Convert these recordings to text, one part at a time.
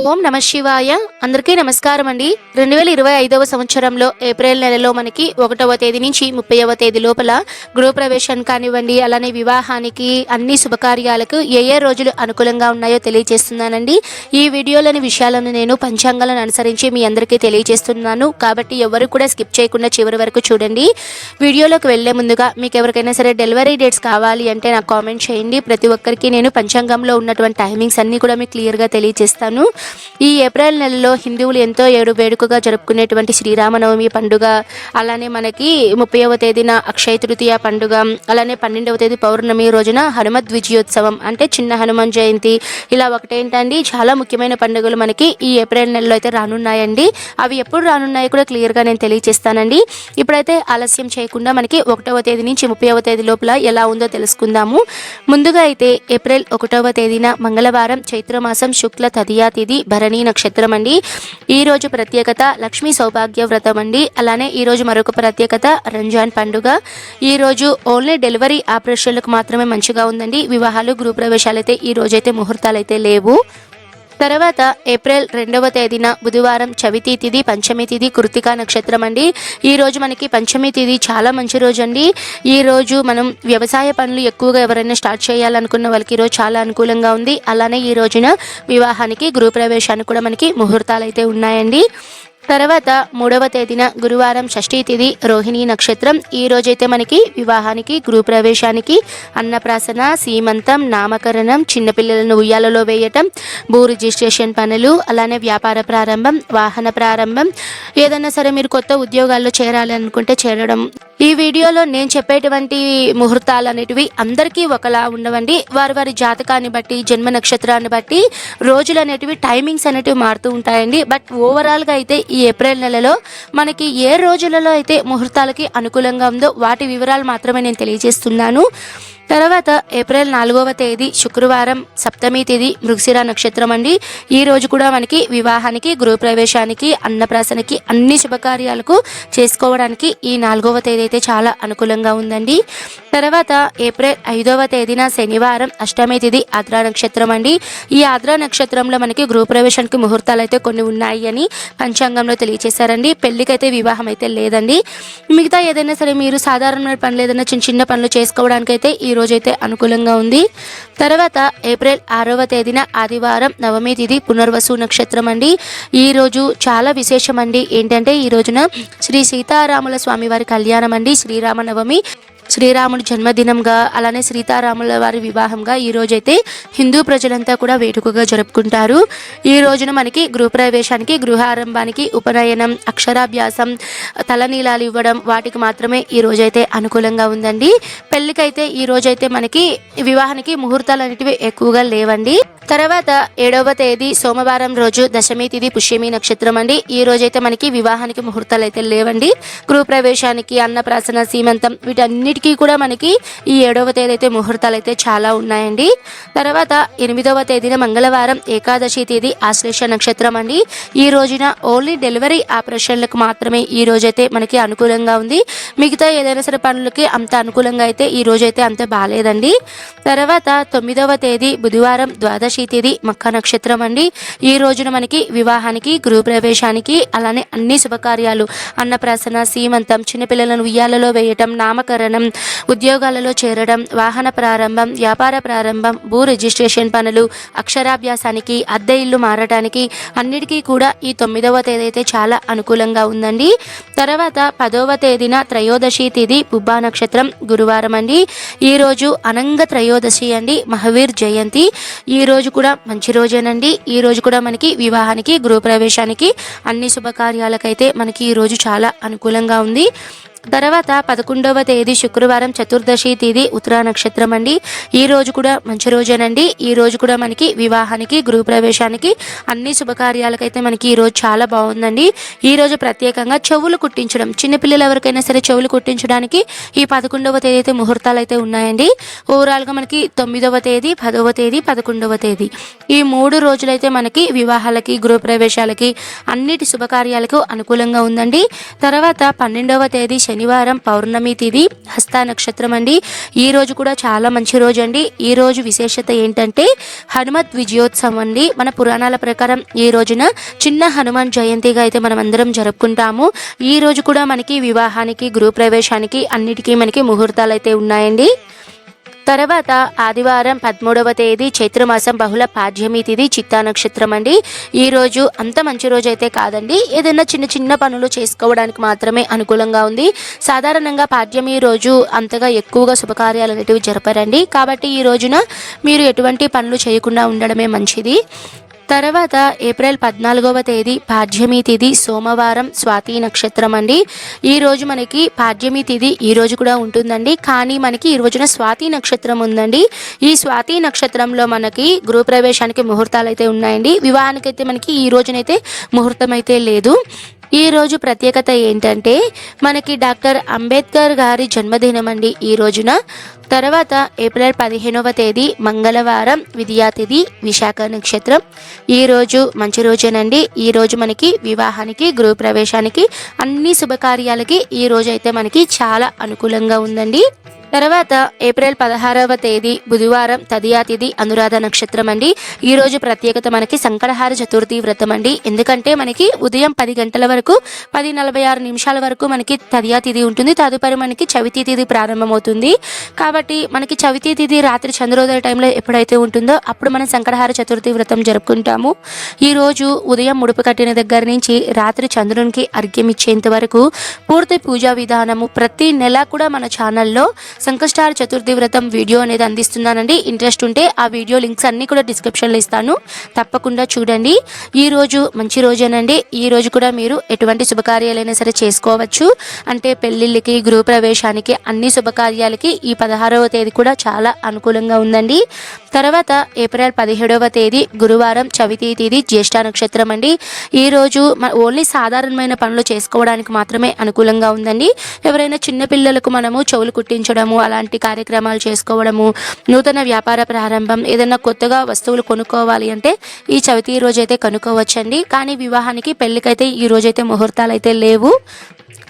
ఓం నమ శివాయ. అందరికీ నమస్కారం అండి. 2025వ సంవత్సరంలో ఏప్రిల్ నెలలో మనకి 1వ తేదీ నుంచి 30వ తేదీ లోపల గృహప్రవేశం కానివ్వండి, అలానే వివాహానికి అన్ని శుభకార్యాలకు ఏ ఏ రోజులు అనుకూలంగా ఉన్నాయో తెలియజేస్తున్నానండి. ఈ వీడియోలోని విషయాలను నేను పంచాంగాలను అనుసరించి మీ అందరికీ తెలియజేస్తున్నాను కాబట్టి ఎవరు కూడా స్కిప్ చేయకుండా చివరి వరకు చూడండి. వీడియోలోకి వెళ్లే ముందుగా మీకు ఎవరికైనా సరే డెలివరీ డేట్స్ కావాలి అంటే నాకు కామెంట్ చేయండి. ప్రతి ఒక్కరికి నేను పంచాంగంలో ఉన్నటువంటి టైమింగ్స్ అన్నీ కూడా మీకు క్లియర్గా తెలియజేస్తాను. ఈ ఏప్రిల్ నెలలో హిందువులు ఎంతో వేడుకగా జరుపుకునేటువంటి శ్రీరామనవమి పండుగ, అలానే మనకి 30వ తేదీన అక్షయ తృతీయ పండుగ, అలానే 12వ తేదీ పౌర్ణమి రోజున హనుమద్ విజయోత్సవం అంటే చిన్న హనుమాన్ జయంతి, ఇలా ఒకటేంటండి చాలా ముఖ్యమైన పండుగలు మనకి ఈ ఏప్రిల్ నెలలో అయితే రానున్నాయండి. అవి ఎప్పుడు రానున్నాయో కూడా క్లియర్గా నేను తెలియజేస్తానండి. ఇప్పుడైతే ఆలస్యం చేయకుండా మనకి 1వ తేదీ నుంచి 30వ తేదీ లోపల ఎలా ఉందో తెలుసుకుందాము. ముందుగా అయితే ఏప్రిల్ 1వ తేదీన మంగళవారం చైత్రమాసం శుక్ల తదియా తేదీ భరణి నక్షత్రం అండి. ఈ రోజు ప్రత్యేకత లక్ష్మీ సౌభాగ్య వ్రతం అండి. అలానే ఈ రోజు మరొక ప్రత్యేకత రంజాన్ పండుగ. ఈ రోజు ఓన్లీ డెలివరీ ఆపరేషన్లకు మాత్రమే మంచిగా ఉందండి. వివాహాలు గృహప్రవేశాలు అయితే ఈ రోజైతే ముహూర్తాలు అయితే లేవు. తర్వాత ఏప్రిల్ 2వ తేదీన బుధవారం చవితి తిథి పంచమి తిథి కృతికా నక్షత్రం అండి. ఈ రోజు మనకి పంచమి తిథి చాలా మంచి రోజు అండి. ఈ రోజు మనం వ్యవసాయ పనులు ఎక్కువగా ఎవరైనా స్టార్ట్ చేయాలనుకున్న వాళ్ళకి ఈరోజు చాలా అనుకూలంగా ఉంది. అలానే ఈ రోజున వివాహానికి గృహప్రవేశానికి కూడా మనకి ముహూర్తాలు అయితే ఉన్నాయండి. తర్వాత 3వ తేదీన గురువారం షష్ఠీ తిథి రోహిణి నక్షత్రం. ఈ రోజైతే మనకి వివాహానికి గృహప్రవేశానికి అన్నప్రాసన, సీమంతం, నామకరణం, చిన్నపిల్లలను ఉయ్యాలలో వేయటం, భూ రిజిస్ట్రేషన్ పనులు, అలానే వ్యాపార ప్రారంభం, వాహన ప్రారంభం, ఏదైనా సరే మీరు కొత్త ఉద్యోగాల్లో చేరాలి అనుకుంటే చేరడం. ఈ వీడియోలో నేను చెప్పేటువంటి ముహూర్తాలు అనేటివి అందరికీ ఒకలా ఉండవండి. వారి జాతకాన్ని బట్టి, జన్మ నక్షత్రాన్ని బట్టి రోజులు అనేటివి టైమింగ్స్ అనేటివి మారుతూ ఉంటాయండి. బట్ ఓవరాల్గా అయితే ఈ ఏప్రిల్ నెలలో మనకి ఏ రోజులలో అయితే ముహూర్తాలకి అనుకూలంగా ఉందో వాటి వివరాలు మాత్రమే నేను తెలియజేస్తున్నాను. తర్వాత ఏప్రిల్ 4వ తేదీ శుక్రవారం సప్తమి తేదీ మృగశిర నక్షత్రం అండి. ఈ రోజు కూడా మనకి వివాహానికి గృహప్రవేశానికి అన్నప్రాసనకి అన్ని శుభకార్యాలకు చేసుకోవడానికి ఈ 4వ తేదీ అయితే చాలా అనుకూలంగా ఉందండి. తర్వాత ఏప్రిల్ 5వ తేదీన శనివారం అష్టమి తేదీ ఆద్రా నక్షత్రం అండి. ఈ ఆద్రా నక్షత్రంలో మనకి గృహప్రవేశానికి ముహూర్తాలు అయితే కొన్ని ఉన్నాయి అని పంచాంగంలో తెలియజేశారండి. పెళ్లికైతే వివాహం అయితే లేదండి. మిగతా ఏదైనా సరే మీరు సాధారణమైన పనులు ఏదైనా చిన్న పనులు చేసుకోవడానికైతే ఈ రోజైతే అనుకూలంగా ఉంది. తర్వాత ఏప్రిల్ 6వ తేదీన ఆదివారం నవమి తిథి పునర్వసు నక్షత్రం అండి. ఈ రోజు చాలా విశేషం అండి. ఏంటంటే ఈ రోజున శ్రీ సీతారాముల స్వామి వారి కళ్యాణం అండి. శ్రీరామనవమి శ్రీరాముడి జన్మదినంగా, అలానే సీతారాముల వారి వివాహంగా ఈ రోజైతే హిందూ ప్రజలంతా కూడా వేడుకగా జరుపుకుంటారు. ఈ రోజున మనకి గృహప్రవేశానికి, గృహారంభానికి, ఉపనయనం, అక్షరాభ్యాసం, తలనీలాలు ఇవ్వడం వాటికి మాత్రమే ఈ రోజైతే అనుకూలంగా ఉందండి. పెళ్లికైతే ఈ రోజైతే మనకి వివాహానికి ముహూర్తాలు అనేటివి ఎక్కువగా లేవండి. తర్వాత 7వ తేదీ సోమవారం రోజు దశమి తిథి పుష్యమి నక్షత్రం అండి. ఈ రోజైతే మనకి వివాహానికి ముహూర్తాలు అయితే లేవండి. గృహప్రవేశానికి, అన్నప్రాసన, సీమంతం వీటన్నిటికీ కూడా మనకి ఈ 7వ తేదీ అయితే ముహూర్తాలు అయితే చాలా ఉన్నాయండి. తర్వాత 8వ తేదీన మంగళవారం ఏకాదశి తేదీ ఆశ్లేష నక్షత్రం అండి. ఈ రోజున ఓన్లీ డెలివరీ ఆపరేషన్లకు మాత్రమే ఈ రోజైతే మనకి అనుకూలంగా ఉంది. మిగతా ఏదైనా సరే పనులకి అంత అనుకూలంగా అయితే ఈ రోజైతే అంత బాగాలేదండి. తర్వాత 9వ తేదీ బుధవారం ద్వాదశి తేదీ మఖ నక్షత్రం అండి. ఈ రోజున మనకి వివాహానికి, గృహప్రవేశానికి, అలానే అన్ని శుభకార్యాలు అన్నప్రాసన, సీమంతం, చిన్నపిల్లలను ఉయ్యాలలో వేయటం, నామకరణం, ఉద్యోగాలలో చేరడం, వాహన ప్రారంభం, వ్యాపార ప్రారంభం, భూ రిజిస్ట్రేషన్ పనులు, అక్షరాభ్యాసానికి, అద్దె ఇల్లు మారటానికి అన్నిటికీ కూడా ఈ 9వ తేదీ అయితే చాలా అనుకూలంగా ఉందండి. తర్వాత 10వ తేదీన త్రయోదశి తేదీ పుబ్బా నక్షత్రం గురువారం అండి. ఈ రోజు అనంగ త్రయోదశి అండి, మహావీర్ జయంతి. ఈ రోజు కూడా మంచి రోజేనండి. ఈ రోజు కూడా మనకి వివాహానికి, గృహప్రవేశానికి, అన్ని శుభకార్యాలకైతే మనకి ఈ రోజు చాలా అనుకూలంగా ఉంది. తర్వాత 11వ తేదీ శుక్రవారం చతుర్దశి తేదీ ఉత్తరా నక్షత్రం అండి. ఈ రోజు కూడా మంచి రోజేనండి. ఈ రోజు కూడా మనకి వివాహానికి, గృహప్రవేశానికి, అన్ని శుభకార్యాలకైతే మనకి ఈ రోజు చాలా బాగుందండి. ఈ రోజు ప్రత్యేకంగా చెవులు కుట్టించడం, చిన్నపిల్లలు ఎవరికైనా సరే చెవులు కుట్టించడానికి ఈ 11వ తేదీ అయితే ముహూర్తాలు అయితే ఉన్నాయండి. ఓవరాల్గా మనకి 9వ తేదీ, 10వ తేదీ, 11వ తేదీ ఈ 3 రోజులైతే మనకి వివాహాలకి, గృహప్రవేశాలకి, అన్నిటి శుభకార్యాలకు అనుకూలంగా ఉందండి. తర్వాత 12వ తేదీ శనివారం పౌర్ణమి తిథి హస్త నక్షత్రం అండి. ఈ రోజు కూడా చాలా మంచి రోజు అండి. ఈ రోజు విశేషత ఏంటంటే హనుమత్ విజయోత్సవం అండి. మన పురాణాల ప్రకారం ఈ రోజున చిన్న హనుమాన్ జయంతిగా అయితే మనం అందరం జరుపుకుంటాము. ఈ రోజు కూడా మనకి వివాహానికి గృహప్రవేశానికి అన్నిటికీ మనకి ముహూర్తాలు అయితే ఉన్నాయండి. తర్వాత ఆదివారం 13వ తేదీ చైత్రమాసం బహుళ పాడ్యమి తిథి చిత్తా నక్షత్రం అండి. ఈ రోజు అంత మంచి రోజు అయితే కాదండి. ఏదైనా చిన్న చిన్న పనులు చేసుకోవడానికి మాత్రమే అనుకూలంగా ఉంది. సాధారణంగా పాడ్యమి రోజు అంతగా ఎక్కువగా శుభకార్యాలు అనేటివి జరపరండి. కాబట్టి ఈ రోజున మీరు ఎటువంటి పనులు చేయకుండా ఉండడమే మంచిది. తర్వాత ఏప్రిల్ 14వ తేదీ పాడ్యమి తిథి సోమవారం స్వాతి నక్షత్రం అండి. ఈ రోజు మనకి పాడ్యమి తిథి ఈ రోజు కూడా ఉంటుందండి. కానీ మనకి ఈ రోజున స్వాతి నక్షత్రం ఉందండి. ఈ స్వాతి నక్షత్రంలో మనకి గృహప్రవేశానికి ముహూర్తాలు అయితే ఉన్నాయండి. వివాహానికి అయితే మనకి ఈ రోజునైతే ముహూర్తం అయితే లేదు. ఈ రోజు ప్రత్యేకత ఏంటంటే మనకి డాక్టర్ అంబేద్కర్ గారి జన్మదినం అండి ఈ రోజున. తర్వాత ఏప్రిల్ 15వ తేదీ మంగళవారం విద్యా తిథి విశాఖ నక్షత్రం. ఈ రోజు మంచి రోజేనండి. ఈ రోజు మనకి వివాహానికి గృహప్రవేశానికి అన్ని శుభకార్యాలకి ఈ రోజు అయితే మనకి చాలా అనుకూలంగా ఉందండి. తర్వాత ఏప్రిల్ 16వ తేదీ బుధవారం తదియా తిథి అనురాధ నక్షత్రం అండి. ఈ రోజు ప్రత్యేకత మనకి సంకటహార చతుర్థి వ్రతం అండి. ఎందుకంటే మనకి ఉదయం 10 గంటల వరకు 10:46 వరకు మనకి తదియా తిథి ఉంటుంది. తదుపరి మనకి చవితి తిథి ప్రారంభమవుతుంది. కాబట్టి మనకి చవితి తిథి రాత్రి చంద్రోదయ టైంలో ఎప్పుడైతే ఉంటుందో అప్పుడు మనం సంకటహార చతుర్థి వ్రతం జరుపుకుంటాము. ఈ రోజు ఉదయం ముడుపు కట్టిన దగ్గర నుంచి రాత్రి చంద్రునికి అర్ఘ్యం ఇచ్చేంత వరకు పూర్తి పూజా విధానము ప్రతి నెల కూడా మన ఛానల్లో సంకష్టార చతుర్థి వ్రతం వీడియో అనేది అందిస్తున్నానండి. ఇంట్రెస్ట్ ఉంటే ఆ వీడియో లింక్స్ అన్నీ కూడా డిస్క్రిప్షన్లో ఇస్తాను, తప్పకుండా చూడండి. ఈ రోజు మంచి రోజేనండి. ఈ రోజు కూడా మీరు ఎటువంటి శుభకార్యాలైనా సరే చేసుకోవచ్చు. అంటే పెళ్లిళ్ళకి గృహప్రవేశానికి అన్ని శుభకార్యాలకి ఈ 16వ తేదీ కూడా చాలా అనుకూలంగా ఉందండి. తర్వాత ఏప్రిల్ 17వ తేదీ గురువారం చవితి తేదీ జ్యేష్ఠ నక్షత్రం అండి. ఈ రోజు ఓన్లీ సాధారణమైన పనులు చేసుకోవడానికి మాత్రమే అనుకూలంగా ఉందండి. ఎవరైనా చిన్నపిల్లలకు మనము చెవులు కుట్టించడము అలాంటి కార్యక్రమాలు చేసుకోవడము, నూతన వ్యాపార ప్రారంభం, ఏదైనా కొత్తగా వస్తువులు కొనుక్కోవాలి అంటే ఈ చవితి రోజు అయితే కొనుక్కోవచ్చండి. కానీ వివాహానికి పెళ్లికైతే ఈ రోజైతే ముహూర్తాలు అయితే లేవు.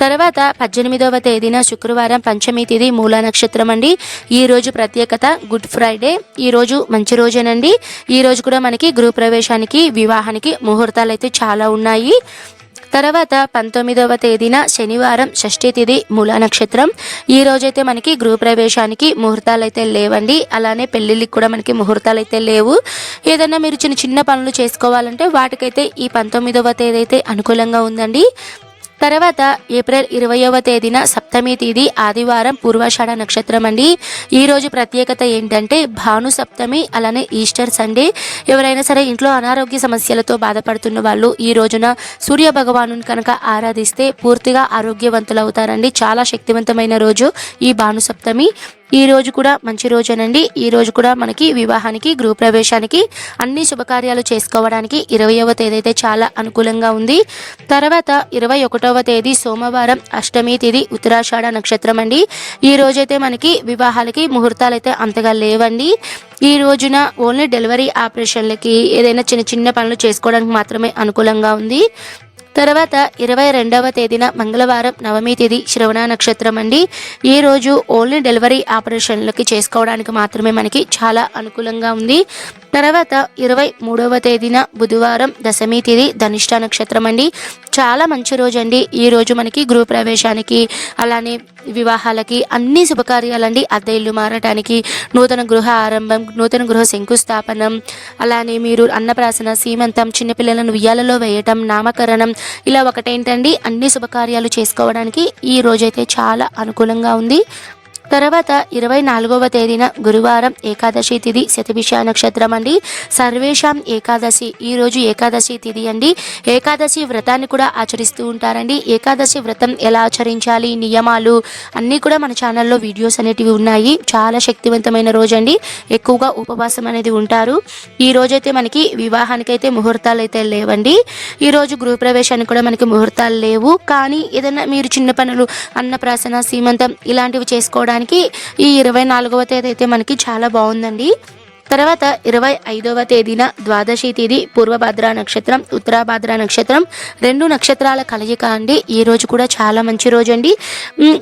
తర్వాత 18వ తేదీన శుక్రవారం పంచమి తిథి మూల నక్షత్రం అండి. ఈ రోజు ప్రత్యేకత గుడ్ ఫ్రైడే. ఈ రోజు మంచి రోజేనండి. ఈ రోజు కూడా మనకి గృహప్రవేశానికి వివాహానికి ముహూర్తాలు అయితే చాలా ఉన్నాయి. తర్వాత 19వ తేదీన శనివారం షష్ఠి తిథి మూల నక్షత్రం. ఈ రోజైతే మనకి గృహప్రవేశానికి ముహూర్తాలు అయితే లేవండి. అలానే పెళ్ళిళ్ళకి కూడా మనకి ముహూర్తాలు అయితే లేవు. ఏదైనా మీరు చిన్న చిన్న పనులు చేసుకోవాలంటే వాటికైతే ఈ 19వ తేదీ అయితే అనుకూలంగా ఉందండి. తర్వాత ఏప్రిల్ 20వ తేదీన సప్తమి తేదీ ఆదివారం పూర్వాషాఢ నక్షత్రం అండి. ఈ రోజు ప్రత్యేకత ఏంటంటే భాను సప్తమి అలానే ఈస్టర్ సండే. ఎవరైనా సరే ఇంట్లో అనారోగ్య సమస్యలతో బాధపడుతున్న వాళ్ళు ఈ రోజున సూర్య భగవాను కనుక ఆరాధిస్తే పూర్తిగా ఆరోగ్యవంతులు అవుతారండి. చాలా శక్తివంతమైన రోజు ఈ భాను సప్తమి. ఈ రోజు కూడా మంచి రోజేనండి. ఈ రోజు కూడా మనకి వివాహానికి గృహప్రవేశానికి అన్ని శుభకార్యాలు చేసుకోవడానికి 20వ తేదీ అయితే చాలా అనుకూలంగా ఉంది. తర్వాత 21వ తేదీ సోమవారం అష్టమి తేదీ ఉత్తరాషాఢ నక్షత్రం అండి. ఈ రోజైతే మనకి వివాహాలకి ముహూర్తాలు అయితే అంతగా లేవండి. ఈ రోజున ఓన్లీ డెలివరీ ఆపరేషన్లకి ఏదైనా చిన్న చిన్న పనులు చేసుకోవడానికి మాత్రమే అనుకూలంగా ఉంది. తర్వాత 22వ తేదీన మంగళవారం నవమి తేదీ శ్రవణ నక్షత్రం అండి. ఈ రోజు ఓన్లీ డెలివరీ ఆపరేషన్లకి చేసుకోవడానికి మాత్రమే మనకి చాలా అనుకూలంగా ఉంది. తర్వాత 23వ తేదీన బుధవారం దశమి తేదీ ధనిష్ట నక్షత్రం అండి. చాలా మంచి రోజు అండి. ఈ రోజు మనకి గృహప్రవేశానికి అలానే వివాహాలకి అన్ని శుభకార్యాలండి. అద్దె ఇల్లు మారటానికి, నూతన గృహ ఆరంభం, నూతన గృహ శంకుస్థాపనం, అలానే మీరు అన్నప్రాసన, సీమంతం, చిన్నపిల్లలను ఉయ్యాలలో వేయటం, నామకరణం, ఇలా ఒకటేంటండి అన్ని శుభకార్యాలు చేసుకోవడానికి ఈ రోజైతే చాలా అనుకూలంగా ఉంది. తర్వాత 24వ తేదీన గురువారం ఏకాదశి తిథి శతభిష నక్షత్రం అండి. సర్వేషాం ఏకాదశి. ఈరోజు ఏకాదశి తిథి అండి. ఏకాదశి వ్రతాన్ని కూడా ఆచరిస్తూ ఉంటారండి. ఏకాదశి వ్రతం ఎలా ఆచరించాలి, నియమాలు అన్నీ కూడా మన ఛానల్లో వీడియోస్ అనేటివి ఉన్నాయి. చాలా శక్తివంతమైన రోజు అండి. ఎక్కువగా ఉపవాసం అనేది ఉంటారు. ఈ రోజైతే మనకి వివాహానికైతే ముహూర్తాలు అయితే లేవండి. ఈరోజు గృహప్రవేశానికి కూడా మనకి ముహూర్తాలు లేవు. కానీ ఏదైనా మీరు చిన్న పనులు, అన్నప్రాసన, సీమంతం ఇలాంటివి చేసుకోవడానికి ఈ 24వ తేదీ అయితే మనకి చాలా బాగుందండి. తర్వాత 25వ తేదీన ద్వాదశి తేదీ పూర్వభద్ర నక్షత్రం, ఉత్తరాభద్ర నక్షత్రం 2 నక్షత్రాల కలయిక అండి. ఈ రోజు కూడా చాలా మంచి రోజు అండి.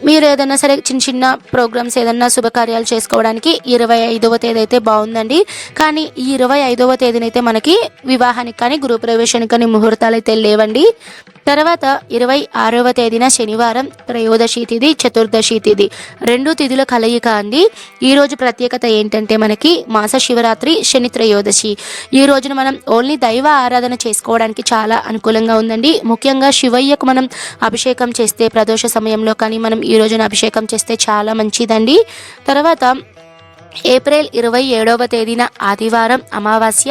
మీరు ఏదైనా సరే చిన్న ప్రోగ్రామ్స్ ఏదైనా శుభకార్యాలు చేసుకోవడానికి 25వ తేదీ అయితే బాగుందండి. కానీ ఈ 25వ తేదీనైతే మనకి వివాహానికి కానీ గృహప్రవేశానికి కానీ ముహూర్తాలు అయితే లేవండి. తర్వాత 26వ తేదీన శనివారం త్రయోదశి తిథి, చతుర్దశి తిథి 2 తిథుల కలయిక అండి. ఈ రోజు ప్రత్యేకత ఏంటంటే మనకి మాస శివరాత్రి, శని త్రయోదశి. ఈ రోజున మనం ఓన్లీ దైవ ఆరాధన చేసుకోవడానికి చాలా అనుకూలంగా ఉందండి. ముఖ్యంగా శివయ్యకు మనం అభిషేకం చేస్తే ప్రదోష సమయంలో కానీ మనం ఈ రోజున అభిషేకం చేస్తే చాలా మంచిదండి. తర్వాత ఏప్రిల్ 27వ తేదీన ఆదివారం అమావాస్య,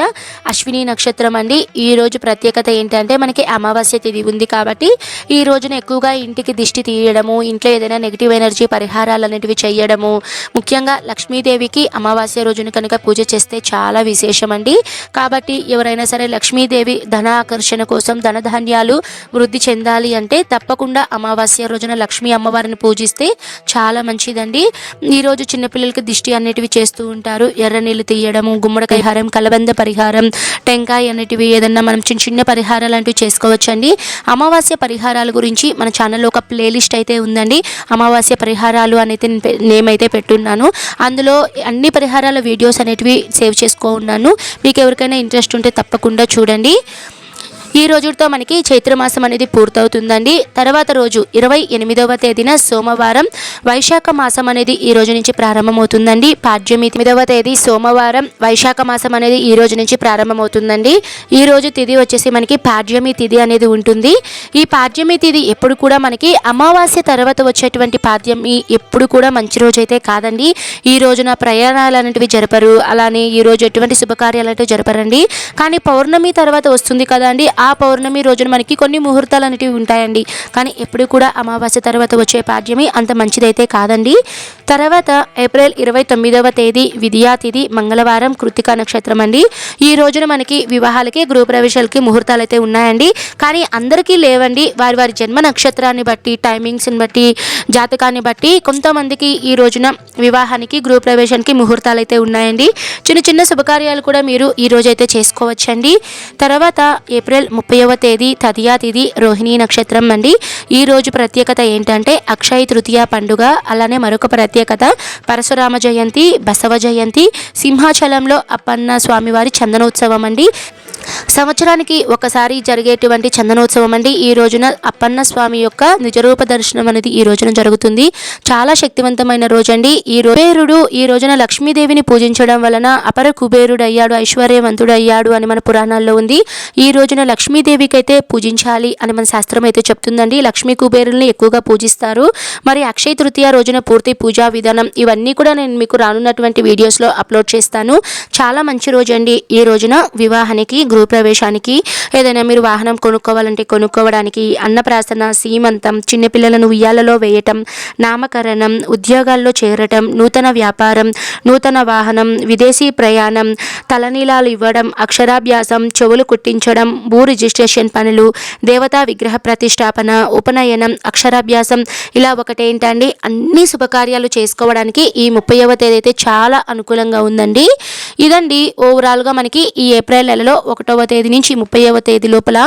అశ్విని నక్షత్రం అండి. ఈ రోజు ప్రత్యేకత ఏంటంటే మనకి అమావాస్య తిథి ఉంది కాబట్టి ఈ రోజున ఎక్కువగా ఇంటికి దిష్టి తీయడము, ఇంట్లో ఏదైనా నెగిటివ్ ఎనర్జీ పరిహారాలు అనేటివి చేయడము, ముఖ్యంగా లక్ష్మీదేవికి అమావాస్య రోజున కనుక పూజ చేస్తే చాలా విశేషం అండి. కాబట్టి ఎవరైనా సరే లక్ష్మీదేవి ధన ఆకర్షణ కోసం ధనధాన్యాలు వృద్ధి చెందాలి అంటే తప్పకుండా అమావాస్య రోజున లక్ష్మీ అమ్మవారిని పూజిస్తే చాలా మంచిదండి. ఈరోజు చిన్నపిల్లలకి దిష్టి అనేటివి చేస్తూ ఉంటారు. ఎర్ర నీళ్ళు తీయడము, గుమ్మడికాయ హారం, కలబంద పరిహారం, టెంకాయ అనేటివి ఏదన్నా మనం చిన్న పరిహారాలు అంటూ చేసుకోవచ్చండి. అమావాస్య పరిహారాల గురించి మన ఛానల్లో ఒక ప్లేలిస్ట్ అయితే ఉందండి. అమావాస్య పరిహారాలు అనేది నేమ్ అయితే పెట్టున్నాను. అందులో అన్ని పరిహారాల వీడియోస్ అనేటివి సేవ్ చేసుకున్నాను. మీకు ఎవరికైనా ఇంట్రెస్ట్ ఉంటే తప్పకుండా చూడండి. ఈ రోజుతో మనకి చైత్రమాసం అనేది పూర్తవుతుందండి. తర్వాత రోజు 28వ తేదీన సోమవారం వైశాఖ మాసం అనేది ఈ రోజు నుంచి ప్రారంభమవుతుందండి. పాడ్యమి 8వ తేదీ సోమవారం వైశాఖ మాసం అనేది ఈ రోజు నుంచి ప్రారంభమవుతుందండి. ఈ రోజు తిథి వచ్చేసి మనకి పాడ్యమి తిథి అనేది ఉంటుంది. ఈ పాడ్యమి తిథి ఎప్పుడు కూడా మనకి అమావాస్య తర్వాత వచ్చేటువంటి పాడ్యమి ఎప్పుడు కూడా మంచి రోజు అయితే కాదండి. ఈ రోజున ప్రయాణాలు అనేటివి జరపరు, అలానే ఈ రోజు ఎటువంటి శుభకార్యాలు అంటే జరపరండి. కానీ పౌర్ణమి తర్వాత వస్తుంది కదండి, ఆ పౌర్ణమి రోజున మనకి కొన్ని ముహూర్తాలు అనేటివి ఉంటాయండి. కానీ ఎప్పుడు కూడా అమావాస్య తర్వాత వచ్చే పాడ్యమి అంత మంచిదైతే కాదండి. తర్వాత ఏప్రిల్ 29వ తేదీ విద్యా తిథి మంగళవారం, కృత్తికా నక్షత్రం అండి. ఈ రోజున మనకి వివాహాలకి గృహప్రవేశాలకి ముహూర్తాలు అయితే ఉన్నాయండి. కానీ అందరికీ లేవండి. వారి వారి జన్మ నక్షత్రాన్ని బట్టి, టైమింగ్స్ని బట్టి, జాతకాన్ని బట్టి కొంతమందికి ఈ రోజున వివాహానికి గృహప్రవేశానికి ముహూర్తాలు అయితే ఉన్నాయండి. చిన్న శుభకార్యాలు కూడా మీరు ఈ రోజైతే చేసుకోవచ్చండి. తర్వాత ఏప్రిల్ 30వ తేదీ తదియా తిథి, రోహిణీ నక్షత్రం అండి. ఈ రోజు ప్రత్యేకత ఏంటంటే అక్షయ తృతీయ పండుగ, అలానే మరొక ప్రత్యేకత పరశురామ జయంతి, బసవ జయంతి, సింహాచలంలో అప్పన్న స్వామివారి చందనోత్సవం అండి. సంవత్సరానికి ఒకసారి జరిగేటువంటి చందనోత్సవం అండి. ఈ రోజున అప్పన్న స్వామి యొక్క నిజరూప దర్శనం అనేది ఈ రోజున జరుగుతుంది. చాలా శక్తివంతమైన రోజు అండి. కుబేరుడు ఈ రోజున లక్ష్మీదేవిని పూజించడం వలన అపర కుబేరుడు అయ్యాడు, ఐశ్వర్యవంతుడు అయ్యాడు అని మన పురాణాల్లో ఉంది. ఈ రోజున లక్ష్మీదేవికి అయితే పూజించాలి అని మన శాస్త్రం అయితే చెప్తుందండి. లక్ష్మీ కుబేరుల్ని ఎక్కువగా పూజిస్తారు. మరి అక్షయ తృతీయ రోజున పూర్తి పూజా విధానం ఇవన్నీ కూడా నేను మీకు రానున్నటువంటి వీడియోస్లో అప్లోడ్ చేస్తాను. చాలా మంచి రోజు అండి. ఈ రోజున వివాహానికి, గృహప్రవేశానికి, ఏదైనా మీరు వాహనం కొనుక్కోవాలంటే కొనుక్కోవడానికి, అన్నప్రాసన, సీమంతం, చిన్నపిల్లలను ఉయ్యాలలో వేయటం, నామకరణం, ఉద్యోగాల్లో చేరటం, నూతన వ్యాపారం, నూతన వాహనం, విదేశీ ప్రయాణం, తలనీలాలు ఇవ్వడం, అక్షరాభ్యాసం, చెవులు కుట్టించడం, భూ రిజిస్ట్రేషన్ పనులు, దేవతా విగ్రహ ప్రతిష్టాపన, ఉపనయనం, అక్షరాభ్యాసం, ఇలా ఒకటేంటండి అన్ని శుభకార్యాలు చేసుకోవడానికి ఈ 30వ తేదీ అయితే చాలా అనుకూలంగా ఉందండి. ఇదండి ఓవరాల్గా మనకి ఈ ఏప్రిల్ నెలలో 1వ తేదీ నుంచి 30వ తేదీ లోపల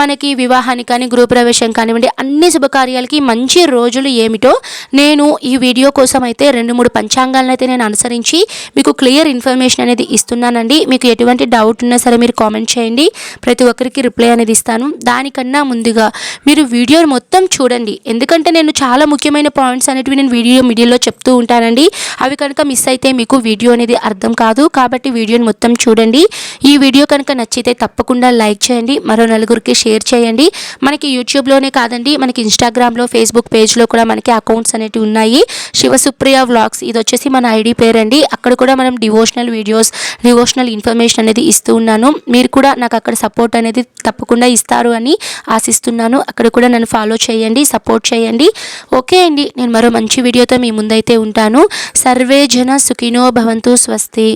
మనకి వివాహానికి కానీ గృహప్రవేశం కానివ్వండి అన్ని శుభకార్యాలకి మంచి రోజులు ఏమిటో నేను ఈ వీడియో కోసం అయితే 2-3 పంచాంగాలను అయితే నేను అనుసరించి మీకు క్లియర్ ఇన్ఫర్మేషన్ అనేది ఇస్తున్నానండి. మీకు ఎటువంటి డౌట్ ఉన్నా సరే మీరు కామెంట్ చేయండి, ప్రతి ఒక్కరికి రిప్లై అనేది ఇస్తాను. దానికన్నా ముందుగా మీరు వీడియోని మొత్తం చూడండి, ఎందుకంటే నేను చాలా ముఖ్యమైన పాయింట్స్ అనేటివి నేను వీడియోలో చెప్తూ ఉంటానండి. అవి కనుక మిస్ అయితే మీకు వీడియో అనేది అర్థం కాదు. కాబట్టి వీడియోని మొత్తం చూడండి. ఈ వీడియో కనుక నచ్చితే తప్పకుండా లైక్ చేయండి, మరో నలుగురికి షేర్ చేయండి. మనకి యూట్యూబ్లోనే కాదండి, మనకి ఇన్స్టాగ్రామ్లో, ఫేస్బుక్ పేజ్లో కూడా మనకి అకౌంట్స్ అనేవి ఉన్నాయి. శివసుప్రియ వ్లాగ్స్ ఇది వచ్చేసి మన ఐడి పేరండి. అక్కడ కూడా మనం డివోషనల్ వీడియోస్, డివోషనల్ ఇన్ఫర్మేషన్ అనేది ఇస్తూ ఉన్నాను. మీరు కూడా నాకు అక్కడ సపోర్ట్ అనేది తప్పకుండా ఇస్తారు అని ఆశిస్తున్నాను. అక్కడ కూడా నన్ను ఫాలో చేయండి, సపోర్ట్ చేయండి. ఓకే అండి, నేను మరో మంచి వీడియోతో మీ ముందైతే ఉంటాను. సర్వే జన సుఖినో భవంతు, స్వస్తి.